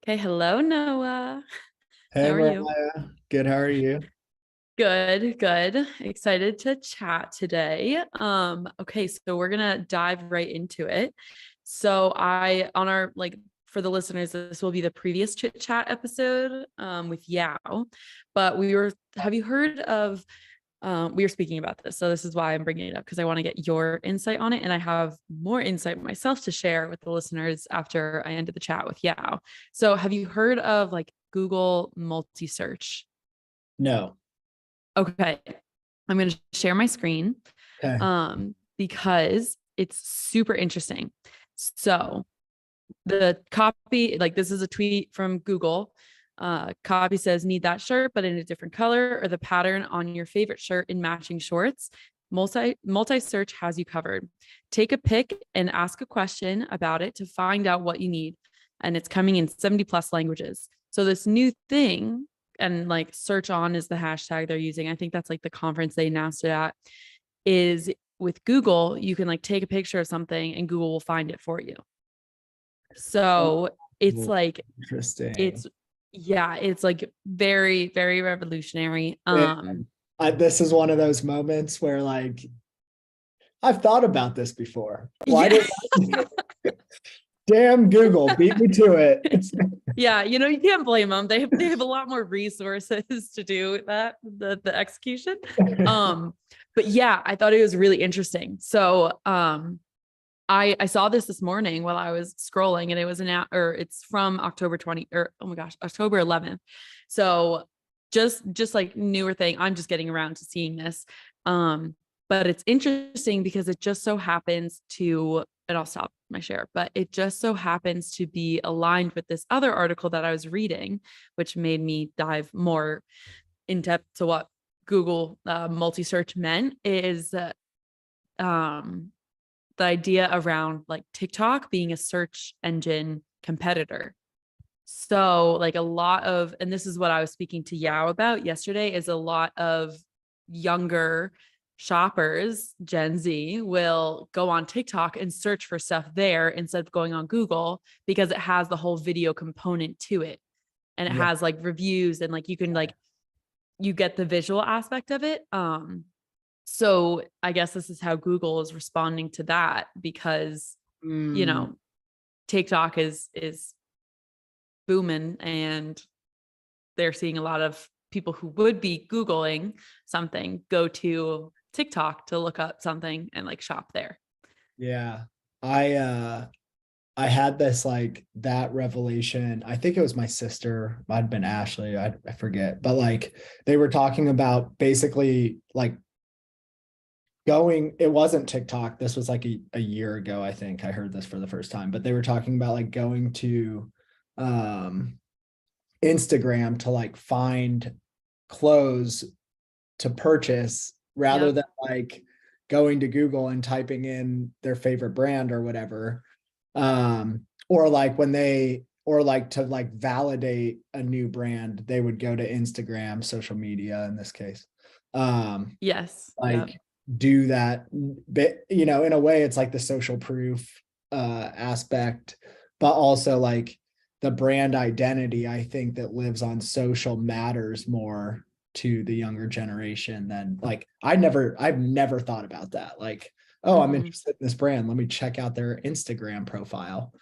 Okay, hello, Noah. Hey How are you? Mariah, good. How are you? Good, good. Excited to chat today. Okay, so we're gonna dive right into it. So I on our for the listeners, this will be the previous chit chat episode with Yao. But have you heard of we were speaking about this, so this is why I'm bringing it up because I want to get your insight on it, and I have more insight myself to share with the listeners after I ended the chat with Yao. So, have you heard of like Google multi-search? No. Okay, I'm going to share my screen Okay. because it's super interesting. So, the copy, like this is a tweet from Google. Copy says, need that shirt, but in a different color, or the pattern on your favorite shirt in matching shorts. Multi search has you covered. Take a pic and ask a question about it to find out what you need. And it's coming in 70 plus languages. So this new thing, and like search on is the hashtag they're using. I think that's like the conference they announced it at, is with Google, you can like take a picture of something and Google will find it for you. So it's Oh, like interesting. it's yeah, it's like very, very revolutionary. Yeah, this is one of those moments where I've thought about this before. Why Yeah. did damn Google beat me to it? Yeah, you can't blame them. They have a lot more resources to do that, the execution. Um, but yeah, I thought it was really interesting. So I saw this morning while I was scrolling, and it was or it's from October 20 or oh my gosh, October 11th. So just like newer thing. I'm just getting around to seeing this. Um, but it's interesting because it just so happens to, and I'll stop my share, but it just so happens to be aligned with this other article that I was reading, which made me dive more in depth to what Google multi-search meant is um the idea around like TikTok being a search engine competitor. So, like a lot of, and this is what I was speaking to Yao about yesterday, is a lot of younger shoppers, Gen Z, will go on TikTok and search for stuff there instead of going on Google because it has the whole video component to it. And it Yeah. has like reviews and like you can like, you get the visual aspect of it. So I guess this is how Google is responding to that because, you Mm, know, TikTok is booming and they're seeing a lot of people who would be Googling something go to TikTok to look up something and like shop there. yeah. I had this that revelation. I think it was my sister, might have been Ashley, I forget. But they were talking about basically going, it wasn't TikTok. This was a year ago, I think. I heard this for the first time, but they were talking about going to um Instagram to find clothes to purchase rather Yep. than going to Google and typing in their favorite brand or whatever. Or when they or to validate a new brand, they would go to Instagram, social media in this case. Um, Yes. Yep. like do that, but in a way it's like the social proof aspect, but also the brand identity, I think, that lives on social matters more to the younger generation than I've never thought about that. Oh, I'm Mm-hmm. interested in this brand, let me check out their Instagram profile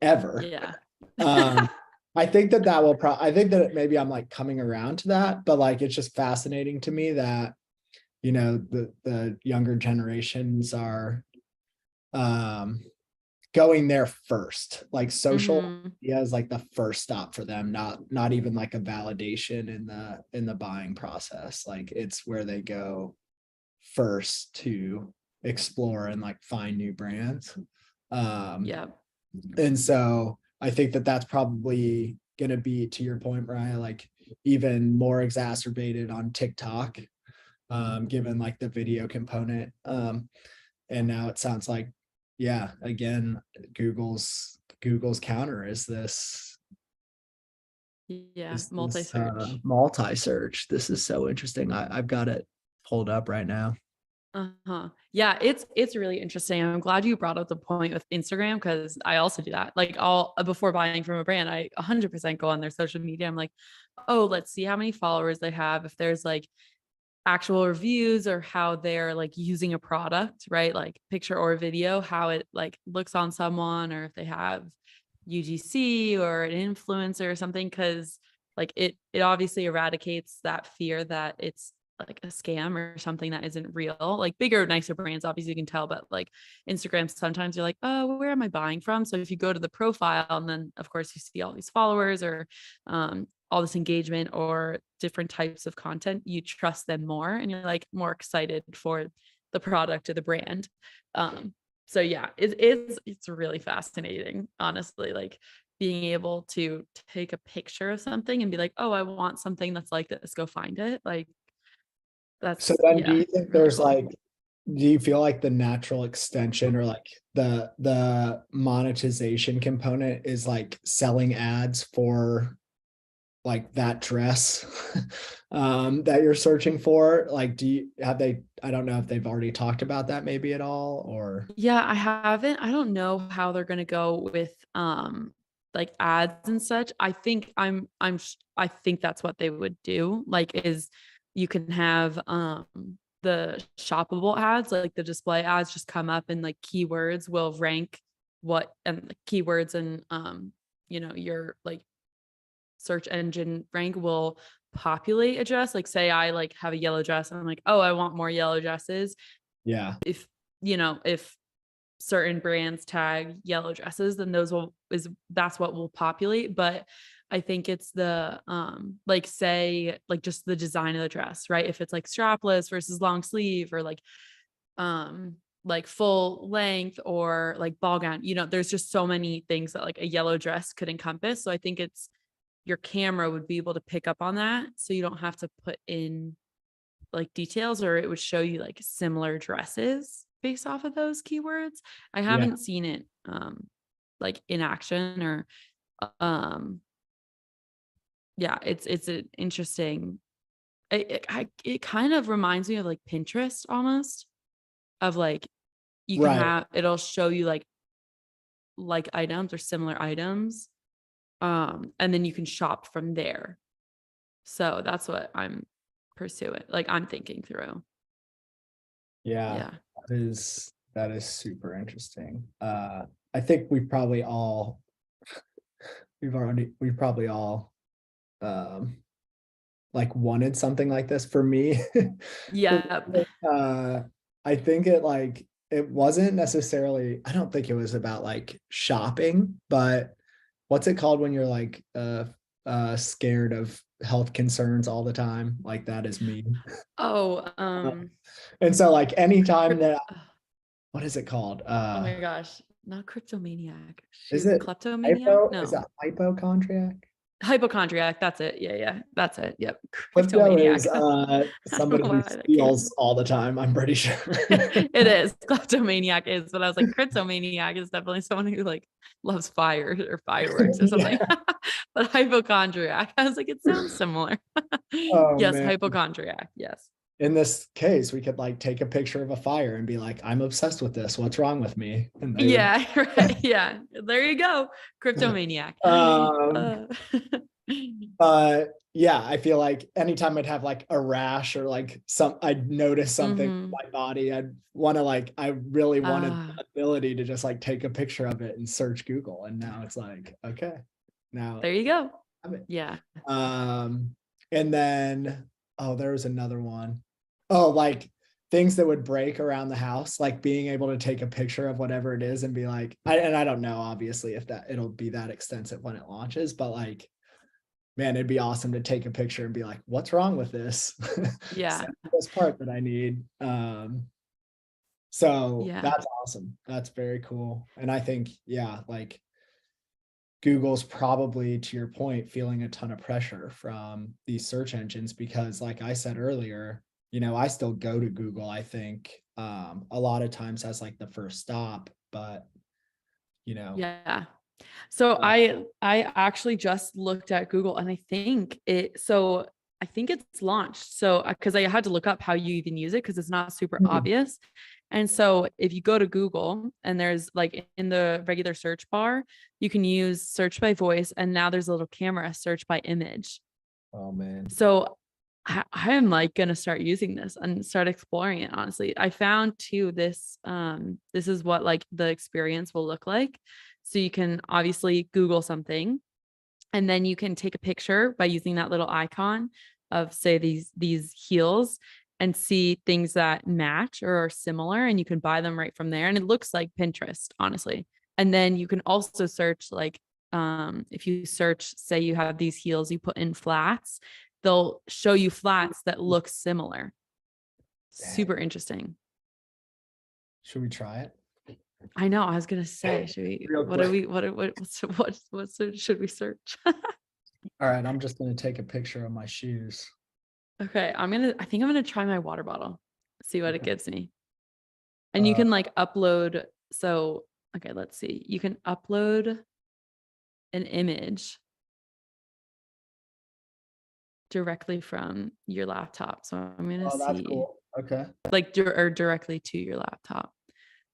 ever. Yeah. um I think I think that maybe I'm coming around to that, but it's just fascinating to me that the younger generations are um going there first. Social Mm-hmm. media is the first stop for them, not even a validation in the buying process. It's where they go first to explore and find new brands. um Yep. and so I think that that's probably going to be, to your point, Mariah, even more exacerbated on TikTok, given the video component. And now it sounds yeah, again, Google's counter Yeah. is this Multi-search. multi search. This is so interesting. I've got it pulled up right now. Uh-huh. Yeah, it's really interesting. I'm glad you brought up the point with Instagram because I also do that. Like I'll before buying from a brand, I 100% go on their social media. I'm like, oh, let's see how many followers they have. If there's like actual reviews or how they're like using a product, right? Like picture or video, how it like looks on someone, or if they have UGC or an influencer or something. Cause like it obviously eradicates that fear that it's like a scam or something that isn't real. Like bigger, nicer brands, obviously you can tell, but like Instagram, sometimes you're like, oh, where am I buying from? So if you go to the profile and then of course you see all these followers or all this engagement or different types of content, you trust them more and you're like more excited for the product or the brand. So yeah, it's really fascinating, honestly, like being able to take a picture of something and be like, oh, I want something that's like this, go find it. Like So that's, then do yeah, you think really there's cool. like, do you feel like the natural extension or like the monetization component is like selling ads for like that dress that you're searching for? Like, do you have they, I don't know if they've already talked about that maybe at all or Yeah, I haven't. I don't know how they're gonna go with like ads and such. I think that's what they would do. Like is you can have the shoppable ads, like the display ads just come up and like keywords will rank what and the keywords and your like search engine rank will populate a dress. Like say I like have a yellow dress and I'm like, oh, I want more yellow dresses. yeah, If if certain brands tag yellow dresses, then that's what will populate. But I think it's the like say like just the design of the dress, right? If it's like strapless versus long sleeve or like full length or like ball gown, there's just so many things that like a yellow dress could encompass. So I think it's your camera would be able to pick up on that. So you don't have to put in like details, or it would show you like similar dresses based off of those keywords. I yeah, haven't seen it like in action or um yeah, it's an interesting it kind of reminds me of like Pinterest almost, of like you can right. have it'll show you like items or similar items, and then you can shop from there. So that's what I'm pursuing, like I'm thinking through. Yeah, Yeah. that is super interesting. I think we probably all um like wanted something like this for me. For Yeah. me, I think it wasn't necessarily, I don't think it was about like shopping, but what's it called when you're like scared of health concerns all the time? Like that is me. Oh, And so like anytime crypt- that, what is it called? oh my gosh, not kleptomaniac. Is Shoot, it kleptomaniac? is it No, hypochondriac? hypochondriac. That's it. Yeah, yeah, that's it. Yep, Klepto is cryptomaniac. I don't somebody know who why that came. steals all the time, I'm pretty sure. It is kleptomaniac is, but I was like, cryptomaniac is definitely someone who like loves fire or fireworks or something. Yeah. But hypochondriac, I was like, it sounds similar. Oh Yes, man. hypochondriac. Yes. In this case, we could like take a picture of a fire and be like, I'm obsessed with this. What's wrong with me? And they would Yeah, right. Yeah. There you go. Cryptomaniac. um Uh, yeah, I feel like anytime I'd have like a rash or like I'd notice something in mhm. my body, I really wanted Ah, the ability to just like take a picture of it and search Google. And now it's like, okay, now there you go. I have it. Yeah. Um, and then, oh, there was another one. Oh, like things that would break around the house, like being able to take a picture of whatever it is and be like, and I don't know, obviously, if that it'll be that extensive when it launches, but like, man, it'd be awesome to take a picture and be like, what's wrong with this? Yeah. Send me this part that I need. So Yeah. that's awesome. That's very cool. And I think, yeah, like Google's probably, to your point, feeling a ton of pressure from these search engines because, like I said earlier, I still go to Google, I think, a lot of times as like the first stop, but you know, Yeah. So uh, I actually just looked at Google and I think it so I think it's launched. So, because I had to look up how you even use it because it's not super Mhm. obvious. And so, if you go to Google and there's like in the regular search bar, you can use search by voice. And now there's a little camera search by image. Oh man. So, I am like going to start using this and start exploring it. Honestly, I found too this is what like the experience will look like. So, you can obviously Google something and then you can take a picture by using that little icon of say these heels and see things that match or are similar and you can buy them right from there and it looks like Pinterest honestly. And then you can also search like if you search say you have these heels you put in flats, they'll show you flats that look similar. Super Dang. interesting. Should we try it? I know. I was gonna say, should we? Real What do quick. we? What should we search? All right, I'm just gonna take a picture of my shoes. Okay, I think I'm gonna try my water bottle, see what it Okay. gives me. And you Uh, can like upload. So, okay, let's see. You can upload an image directly from your laptop. So I'm gonna oh, that's see cool. Okay. like or directly to your laptop.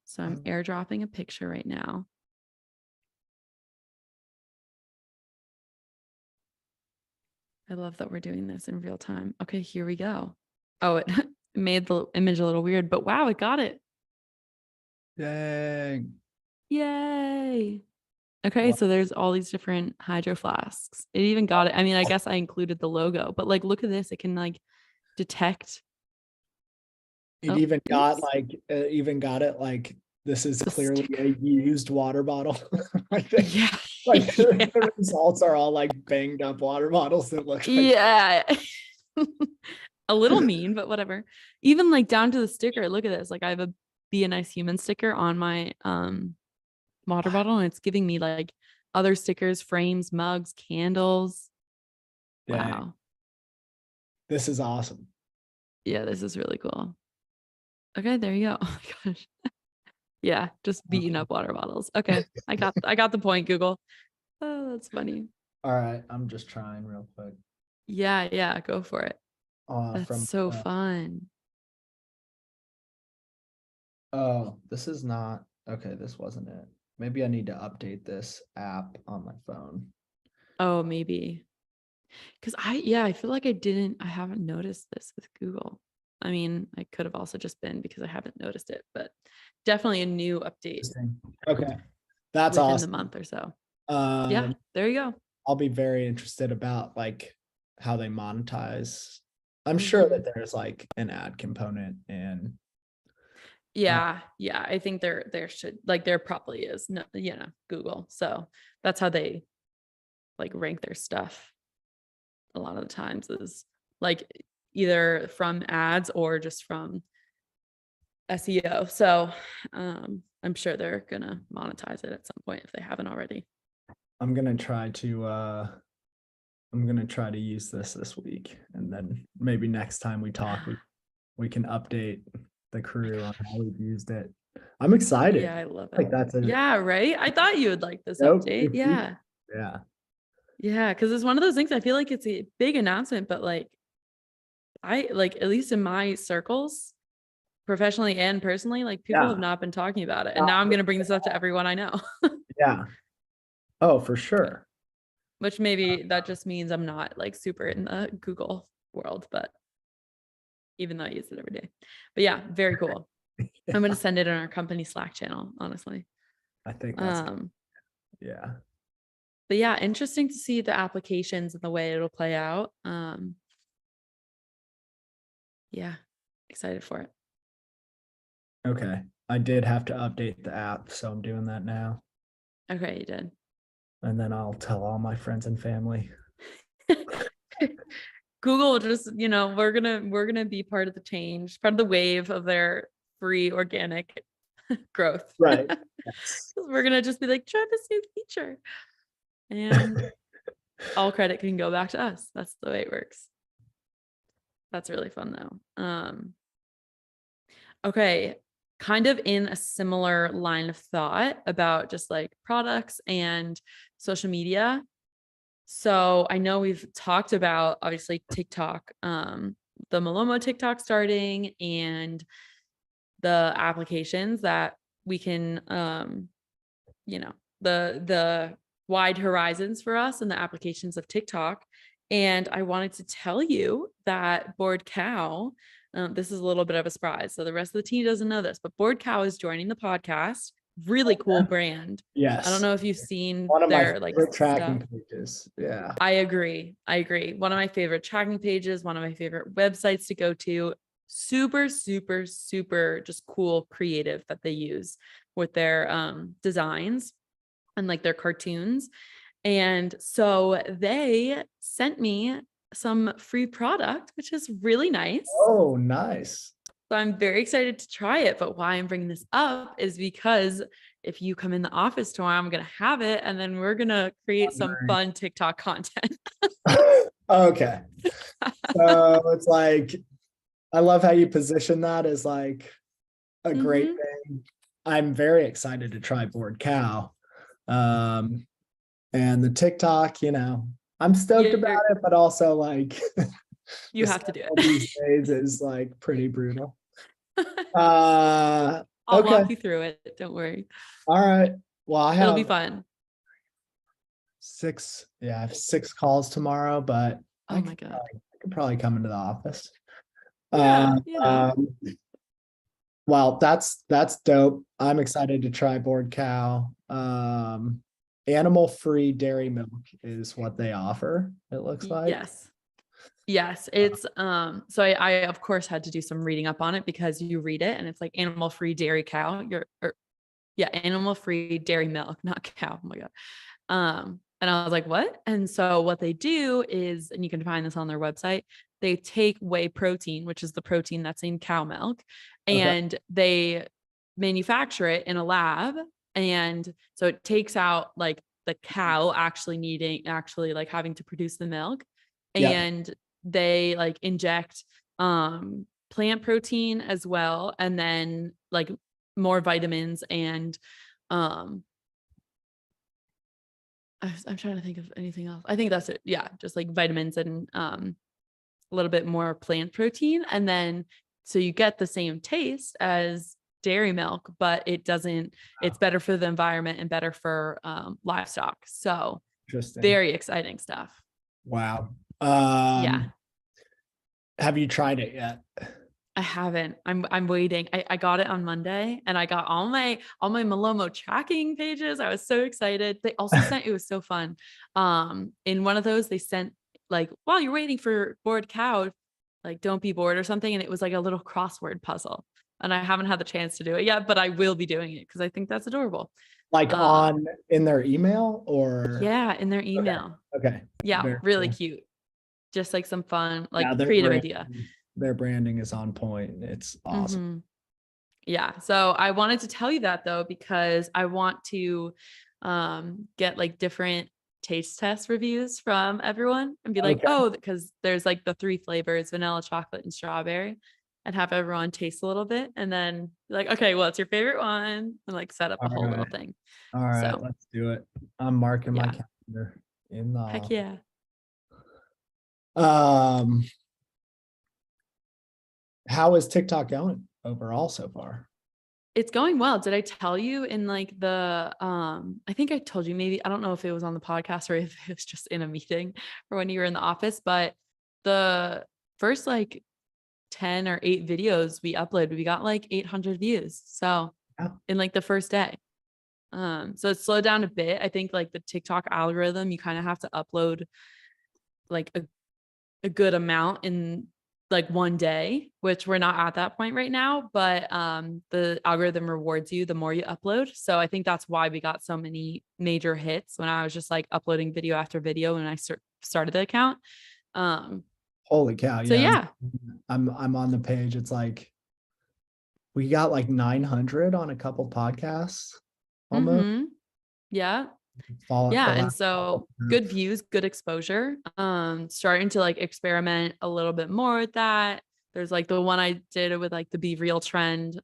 So I'm Um, airdropping a picture right now. I love that we're doing this in real time. Okay, here we go. Oh, it made the image a little weird, but wow, it got it. Dang. Yay. Okay, What? so there's all these different hydro flasks. It even got it. I mean, I guess I included the logo, but like look at this. It can like detect. It Oh, oops. even got it like this is The clearly sticker. a used water bottle. I think Yeah. like Yeah. the results are all like banged up water bottles that look like Yeah. A little mean, but whatever. Even like down to the sticker. Look at this. Like I have a be a nice human sticker on my water bottle and it's giving me like other stickers, frames, mugs, candles. dang, Wow. this is awesome. Yeah, this is really cool. Okay, there you go. Oh my gosh. Yeah, just beating Okay. up water bottles. Okay. I got the point, Google. Oh, that's funny. All right, I'm just trying real quick. Yeah, yeah, go for it. That's From so fun. oh, this is not okay. This wasn't it. Maybe I need to update this app on my phone. Oh, maybe. Because I feel like I haven't noticed this with Google. I mean, I could have also just been because I haven't noticed it, but definitely a new update Interesting. Okay, that's within the awesome. month or so. Yeah, Um, there you go. I'll be very interested about like how they monetize. I'm sure Mhm. that there's like an ad component and uh, Yeah, yeah. I think there should like there probably is no, Google. So that's how they like rank their stuff a lot of the times is like either from ads or just from SEO. So I'm sure they're gonna monetize it at some point if they haven't already. I'm gonna try to I'm gonna try to use this week, and then maybe next time we talk, we can update the My crew on how gosh. we've used it. I'm Yeah, excited. I love it. Like that's a Yeah, right. I thought you would like this nope. update. Yeah. Yeah. Yeah. Cause it's one of those things I feel like it's a big announcement, but like I like at least in my circles, professionally and personally, like people have Yeah. not been talking about it. And now I'm gonna bring this up to everyone I know. Yeah. Oh, for But sure. which maybe that just means I'm not like super in the Google world, but even though I use it every day. But yeah, very cool. I'm gonna send it in our company Slack channel, honestly. I think that's Um, yeah. but yeah, interesting to see the applications and the way it'll play out. Yeah, excited for it. Okay. I did have to update the app, so I'm doing that now. Okay, you did. And then I'll tell all my friends and family. Google just, we're gonna be part of the change, part of the wave of their free organic growth. Right. Yes. We're gonna just be like, try this new feature. And all credit can go back to us. That's the way it works. That's really fun though. Okay, kind of in a similar line of thought about just like products and social media. So I know we've talked about obviously TikTok, the Malomo TikTok starting and the applications that we can, you know, the wide horizons for us and the applications of TikTok. And I wanted to tell you that Bored Cow, this is a little bit of a surprise. So the rest of the team doesn't know this, but Bored Cow is joining the podcast. Really cool brand. I don't Yes. know if you've seen One of my their like favorite stuff. tracking pages. Yeah. I agree. I agree. One of my favorite tracking pages, one of my favorite websites to go to. Super, super, super just cool, creative that they use with their designs and like their cartoons. And so they sent me some free product, which is really nice. Oh, nice. So I'm very excited to try it. But why I'm bringing this up is because if you come in the office tomorrow, I'm going to have it. And then we're going to create some fun TikTok content. Okay. So it's like, I love how you position that as like a great thing. I'm very excited to try Bored Cow. And the TikTok, I'm stoked about it, but also like you have to do it. These days is like pretty brutal. I'll Okay. walk you through it. Don't worry. All right. Well, It'll be fun. I have 6 calls tomorrow, but oh my God. I could probably come into the office. Yeah, Well, that's dope. I'm excited to try Bored Cow. Animal-free dairy milk is what they offer, it looks like. Yes. It's so I of course had to do some reading up on it because you read it and it's like animal-free dairy cow. Animal-free dairy milk, not cow. Oh my God. And I was like, what? And so what they do is, and you can find this on their website, they take whey protein, which is the protein that's in cow milk, and they manufacture it in a lab. And so it takes out like the cow actually like having to produce the milk. And they like inject plant protein as well. And then like more vitamins and I'm trying to think of anything else. I think that's it. Yeah. Just like vitamins and a little bit more plant protein. And then, so you get the same taste as dairy milk, but it's better for the environment and better for livestock. So very exciting stuff. Wow. Yeah. Have you tried it yet? I haven't. I'm waiting. I got it on Monday and I got all my Malomo tracking pages. I was so excited. They also sent, it was so fun. In one of those, they sent like, while you're waiting for Bored Cow, like don't be bored or something. And it was like a little crossword puzzle. And I haven't had the chance to do it yet, but I will be doing it because I think that's adorable. Like in their email or? Yeah, in their email. Okay. Yeah, very really cool. Cute. Just like some fun, like creative idea. Their branding is on point. It's awesome. Yeah. So I wanted to tell you that though, because I want to get like different taste test reviews from everyone and be like, oh, because there's like the 3 flavors, vanilla, chocolate, and strawberry, and have everyone taste a little bit and then be like, okay, what's your favorite one? And like set up a whole little thing. All right, let's do it. I'm marking my calendar in the heck yeah. How is TikTok going overall so far? It's going well. Did I tell you in like the I think I told you, maybe I don't know if it was on the podcast or if it was just in a meeting or when you were in the office, but the first like 10 or 8 videos we uploaded, we got like 800 views. So in like the first day. So it slowed down a bit. I think like the TikTok algorithm, you kind of have to upload like a good amount in like one day, which we're not at that point right now, but the algorithm rewards you the more you upload. So I think that's why we got so many major hits when I was just like uploading video after video when I started the account. Holy cow. So yeah. I'm on the page. It's like we got like 900 on a couple podcasts almost. Yeah. And so good views, good exposure. Starting to like experiment a little bit more with that. There's like the one I did with like the Be Real trend.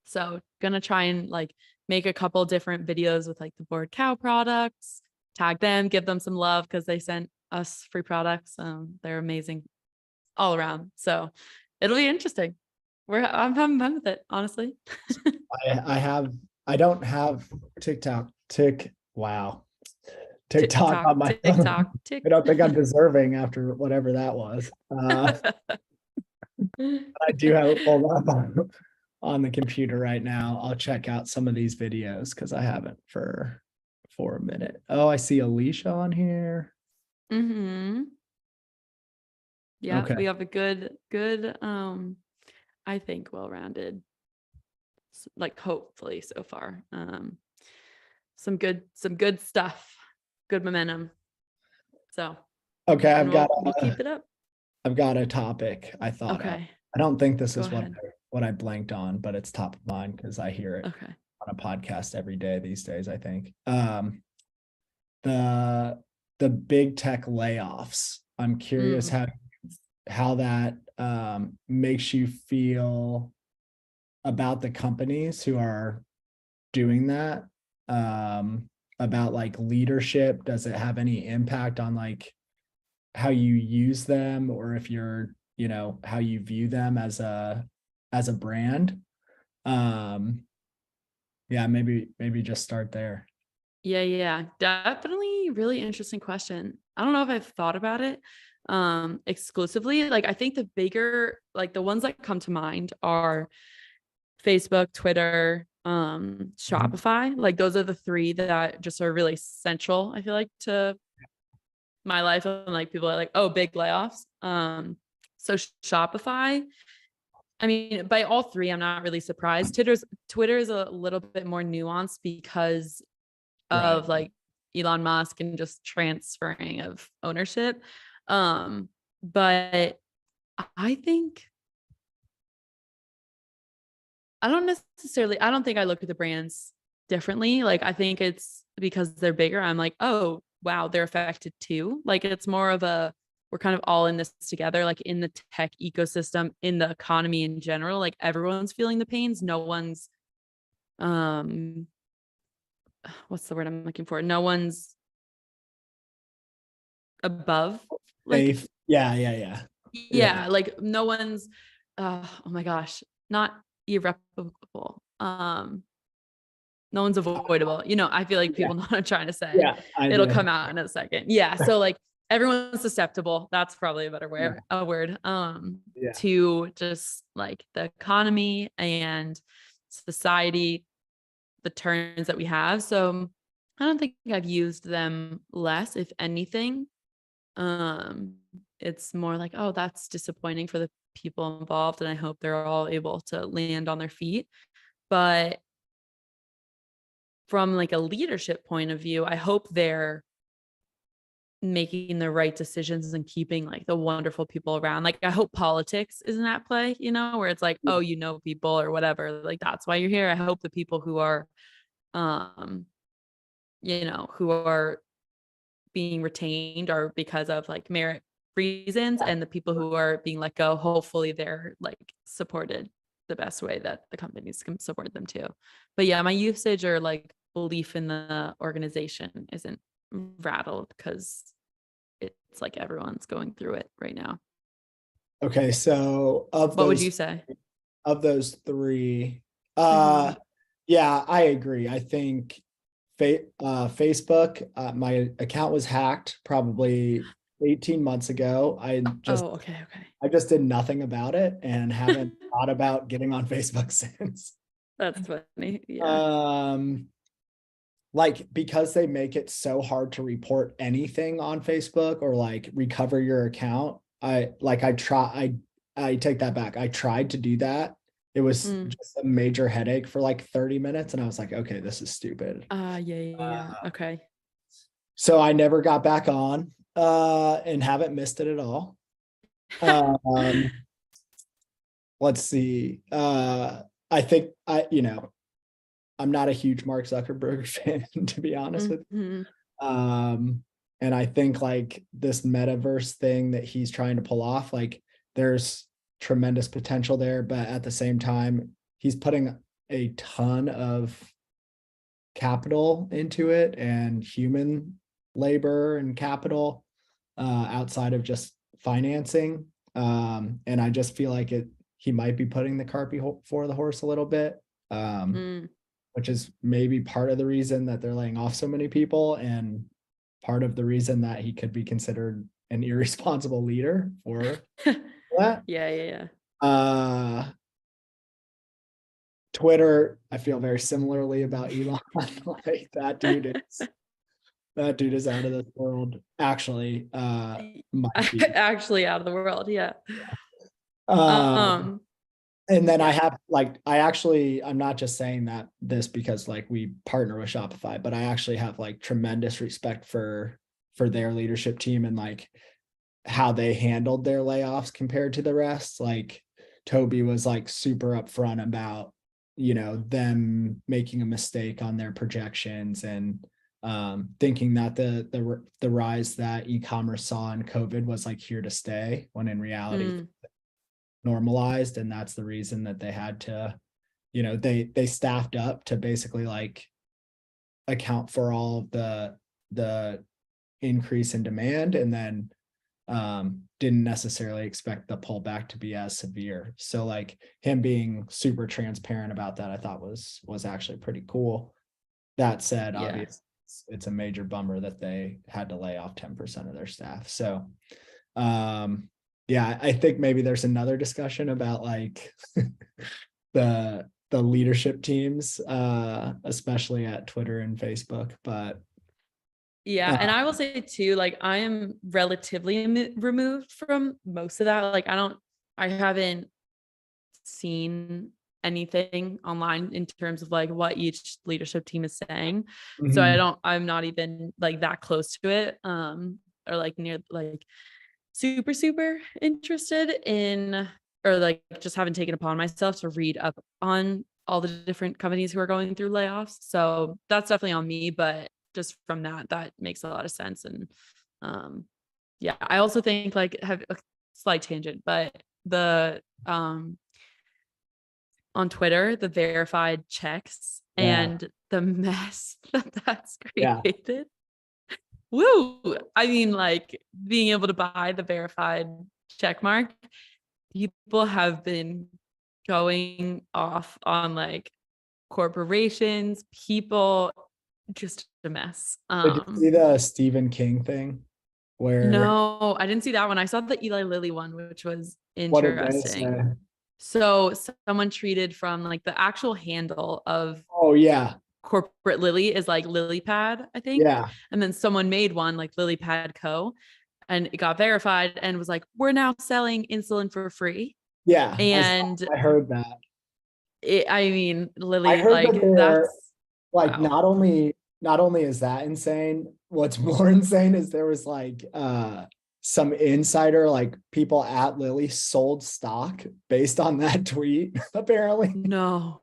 So gonna try and like make a couple different videos with like the Bored Cow products. tag them, give them some love because they sent us free products. They're amazing all around. So it'll be interesting. I'm having fun with it, honestly. I don't have TikTok on my phone. Tick. I don't think I'm deserving after whatever that was. I do have it pulled up on the computer right now. I'll check out some of these videos because I haven't for a minute. Oh, I see Alicia on here. Mm-hmm. Yeah, Okay. we have a good, I think well-rounded, like hopefully so far. Some good stuff, good momentum. So Okay, we'll keep it up. I've got a topic I thought of. Okay. I don't think this Go is ahead. what I blanked on, but it's top of mind because I hear it Okay. on a podcast every day these days, I think. The big tech layoffs. I'm curious how that makes you feel about the companies who are doing that. About like leadership. Does it have any impact on like how you use them, or if you're, how you view them as a brand? Yeah, maybe just start there. Yeah. Definitely really interesting question. I don't know if I've thought about it exclusively. Like I think the bigger, like the ones that come to mind are Facebook, Twitter, Shopify. Like those are the three that just are really central, I feel like, to my life. And like people are like, oh, big layoffs. So Shopify, I mean, by all three, I'm not really surprised. Twitter is a little bit more nuanced because of like Elon Musk and just transferring of ownership. But I think I don't think I look at the brands differently. Like I think it's because they're bigger. I'm like, oh wow, they're affected too. Like it's more of we're kind of all in this together, like in the tech ecosystem, in the economy in general, like everyone's feeling the pains. No one's, what's the word I'm looking for? No one's above, like, Safe. Yeah. like no one's, oh my gosh, not irreparable. No one's avoidable. I feel like people know what I'm trying to say. Yeah, It'll come out in a second. Yeah. So like everyone's susceptible. That's probably a better word. To just like the economy and society, the turns that we have. So I don't think I've used them less, if anything. It's more like, oh, that's disappointing for the people involved, and I hope they're all able to land on their feet. But from like a leadership point of view, I hope they're making the right decisions and keeping like the wonderful people around. Like I hope politics isn't at play, where it's like, oh, people or whatever, like that's why you're here. I hope the people who are who are being retained are because of like merit reasons, and the people who are being let go, hopefully they're like supported the best way that the companies can support them too. But yeah, my usage or like belief in the organization isn't rattled because it's like everyone's going through it right now. Okay, so what would you say? Of those three, yeah, I agree. I think Facebook, my account was hacked probably 18 months ago. I just did nothing about it and haven't thought about getting on Facebook since. That's funny. Yeah. Like because they make it so hard to report anything on Facebook or like recover your account. I take that back. I tried to do that. It was just a major headache for like 30 minutes. And I was like, okay, this is stupid. Yeah. Okay. So I never got back on and haven't missed it at all. Let's see. I think I'm not a huge Mark Zuckerberg fan, to be honest with you. And I think like this metaverse thing that he's trying to pull off, like there's tremendous potential there, but at the same time, he's putting a ton of capital into it and human labor and capital outside of just financing. And I just feel like he might be putting the cart before the horse a little bit, which is maybe part of the reason that they're laying off so many people, and part of the reason that he could be considered an irresponsible leader for that. Yeah. Twitter, I feel very similarly about Elon. Like that dude is out of this world. Actually, might be. Actually out of the world. Yeah. And then I'm not just saying this because like we partner with Shopify, but I actually have like tremendous respect for their leadership team and like how they handled their layoffs compared to the rest. Like Toby was like super upfront about, them making a mistake on their projections and thinking that the rise that e-commerce saw in COVID was like here to stay, when in reality normalized. And that's the reason that they had to, they staffed up to basically like account for all of the increase in demand, and then didn't necessarily expect the pullback to be as severe. So like him being super transparent about that, I thought was actually pretty cool. That said, obviously it's a major bummer that they had to lay off 10% of their staff. So I think maybe there's another discussion about like the leadership teams, especially at Twitter and Facebook, but yeah. And I will say too, like I am relatively removed from most of that. Like I haven't seen anything online in terms of like what each leadership team is saying. So I'm not even like that close to it, or like near like super interested in, or like just haven't taken upon myself to read up on all the different companies who are going through layoffs. So that's definitely on me, but just from that makes a lot of sense. And I also think like have a slight tangent, but the on Twitter, the verified checks and the mess that's created. Woo! I mean, like being able to buy the verified check mark, people have been going off on like corporations, people, just a mess. Did you see the Stephen King thing? No, I didn't see that one. I saw the Eli Lilly one, which was interesting. What did they say? So someone tweeted from like the actual handle of corporate Lilly is like LilyPad, I think. Yeah. And then someone made one like LilyPad Co. and it got verified and was like, we're now selling insulin for free. Yeah. And I heard that. Lily, I heard like that that's like wow. Not only is that insane, what's more insane is there was like some insider, like people at Lilly sold stock based on that tweet, apparently. No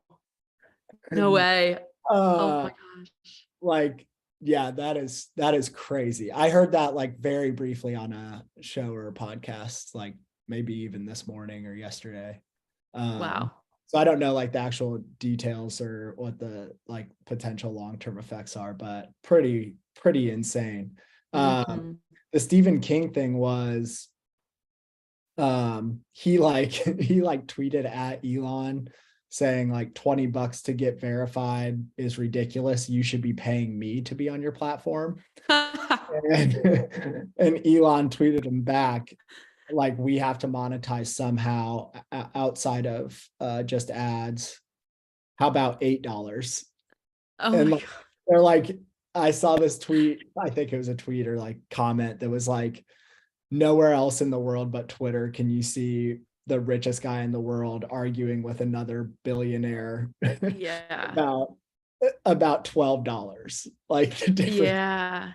way. Oh my gosh. Like, yeah, that is crazy. I heard that like very briefly on a show or a podcast, like maybe even this morning or yesterday. Wow. So I don't know like the actual details or what the like potential long-term effects are, but pretty insane. The Stephen King thing was he tweeted at Elon saying like $20 to get verified is ridiculous. You should be paying me to be on your platform. and Elon tweeted him back, like, we have to monetize somehow outside of just ads. How about $8? And like, they're like, I saw this tweet, I think it was a tweet or like comment that was like, nowhere else in the world but Twitter can you see the richest guy in the world arguing with another billionaire about $12. Like the difference.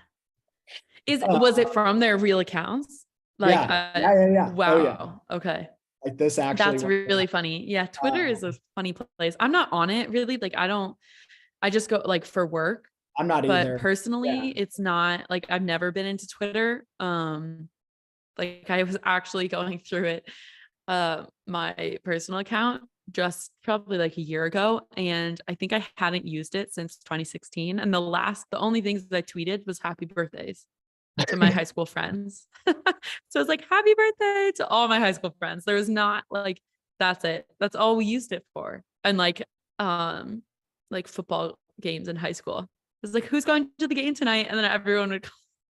Was it from their real accounts? Like yeah. Wow. Oh, yeah. Okay. Like this actually. That's really funny. Yeah, Twitter is a funny place. I'm not on it really. Like I just go like for work. I'm not either. But personally, it's not like I've never been into Twitter. Like I was actually going through it, my personal account, just probably like a year ago, and I think I hadn't used it since 2016. And the only things that I tweeted was happy birthdays to my high school friends. So it's like happy birthday to all my high school friends. There was not like that's it. That's all we used it for. And like football games in high school. It's like who's going to the game tonight? And then everyone would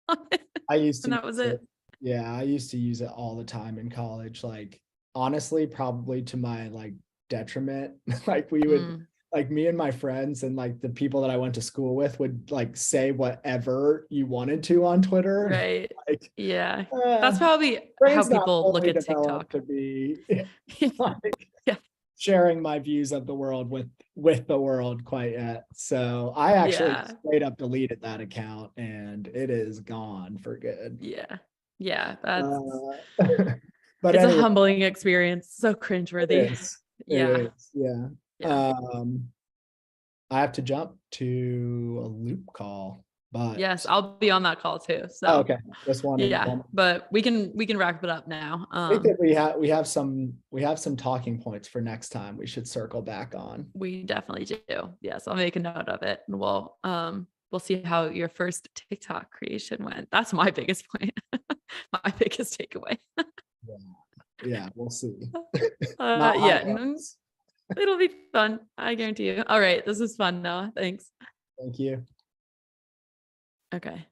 comment. I used And to that was use it. Yeah, I used to use it all the time in college. Like honestly, probably to my like detriment. Like we would Mm, like me and my friends and like the people that I went to school with would like say whatever you wanted to on Twitter. right. Like, Yeah. That's uh, probably how brain's not people look fully at developed TikTok. to be like Yeah. sharing my views of the world with the world quite yet. So I actually Yeah. straight up deleted that account and it is gone for good. Yeah. Yeah. That's Uh, but it's a anyway, humbling experience. So it cringeworthy. is. It Yeah. is. Yeah. Yeah. I have to jump to a loop call, but Yes, I'll be on that call too. oh, So okay. Just want to yeah, inform. but we can wrap it up now. I think that we have some talking points for next time we should circle back on. We definitely do. Yes, I'll make a note of it, and we'll see how your first TikTok creation went. That's my biggest point. My biggest takeaway. Yeah, yeah, we'll see. Not how Yeah, it goes. it'll be fun. I guarantee you. All right, this is fun, Noah. Thanks. Thank you. Okay.